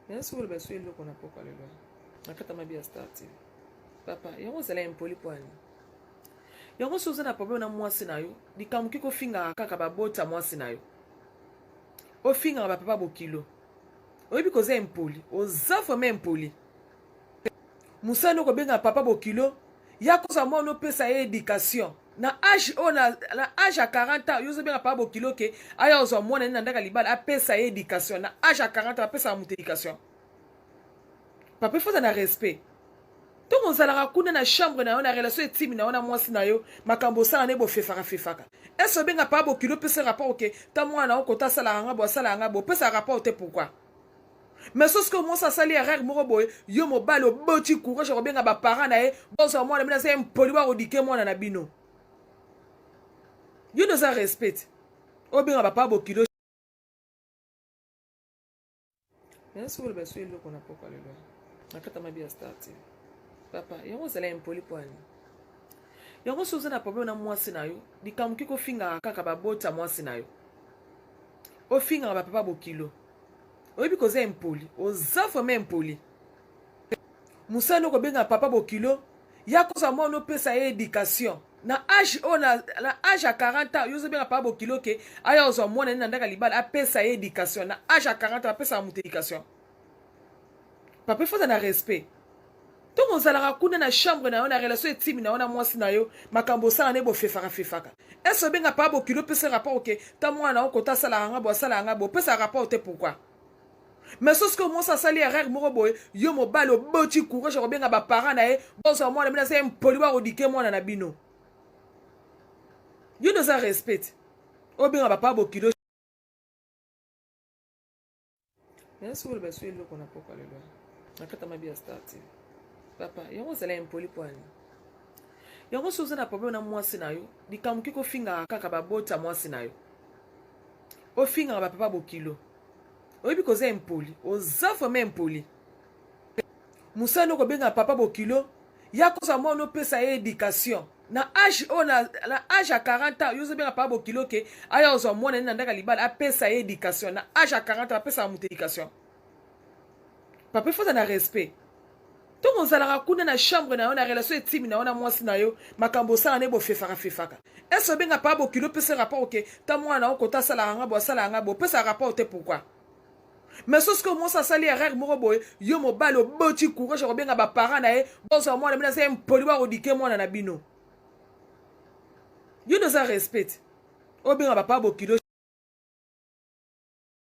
Bien sûr, le besoin de qu'on a pas parlé là. Akata ma bien start. Papa, yango zala impoli poani. Yango soza na problème na mwasi na yo, dikamuki ko finga kaka ba bota mwasi na yo. O finga ba papa bokilo. Oyebi koza impoli, oza vraiment impoli. Musano ko benga papa bokilo, ya koza mo no pesa ye éducation. Na âge à 40 ans, yo zo benga papa bokilo ke aya ozo mo na ndaka libala a pesa ye éducation. Na âge à 40 ans, a pesa mu éducation. Papa faut na respect. Donc on zalaka kuna na chambre na yo na relation etimi na yo na mwasi na yo makambo sala ne bo fefaka. Est-ce benga pa bo kilo pese rapport ke ta mwana o kota sala nga bo sala nga bo pese rapport te pourquoi? Mais sauf que moi ça sali erreur mo boy yo mo balo boti courage ko benga ba parents na ye bon ça moi na c'est impoli wa odike mwana na bino. Yo nous a respect. O benga ba pa bo kilo. Bien sûr le besoin de qu'on a pas parlé là. Akata ma bien start. Papa, yango zala impoli poani. Yango soza na problème na mwasi na yo, dikamuki ko finga kaka ba bota mwasi na yo. O finga ba papa bokilo. Oyebi koza impoli, oza vraiment impoli. Musano ko benga papa bokilo, ya koza mo no pesa ye éducation. Na âge à 40 ans, yo zo benga papa bokilo ke aya ozo mo na ndaka libala a pesa ye éducation. Na âge à 40 ans, a pesa mu éducation. Papa faut na respect. Donc on zalaka kuna na chambre na yo na relation etimi na yo na mwasi na yo makambo sala ne bo fefaka. Est-ce benga pa bo kilo pese rapport ke ta mwana o kota sala nga bo pese rapport te pourquoi? Mais sauf que moi ça sali erreur mo boy yo mo balo boti courage ko benga ba parents na ye bon ça moi na c'est impoli wa odike mwana na bino. You nous a respect. O benga ba pa bo kilo. Bien sûr le besoin de qu'on a pas parlé là. Akata ma bien start. Papa, yango zala impoli poani. Yango soza na problème na mwasi na yo, dikamuki ko finga kaka ba bota mwasi na yo. O finga ba papa bokilo. Oyebi koza impoli, oza vraiment impoli. Musano ko benga papa bokilo, ya koza mo no pesa ye éducation. Na âge à 40 ans, yo zo benga papa bokilo ke aya ozo mo na ndaka libala a pesa ye éducation. Na âge à 40 ans, a pesa mu éducation. Papa faut na respect. Donc on zalaka kuna na chambre na yo na relation etimi na yo na mwasi na yo makambo sala ne bo fefaka. Est-ce benga pa bo kilo pese rapport ke ta mwana o kota sala nga bo pese rapport te pourquoi? Mais sauf que moi ça sali erreur mo boy yo mo balo boti courage ko benga ba parents na ye bon ça moi na c'est impoli wa odike mwana na bino. You nous a respect. O benga ba pa bo kilo.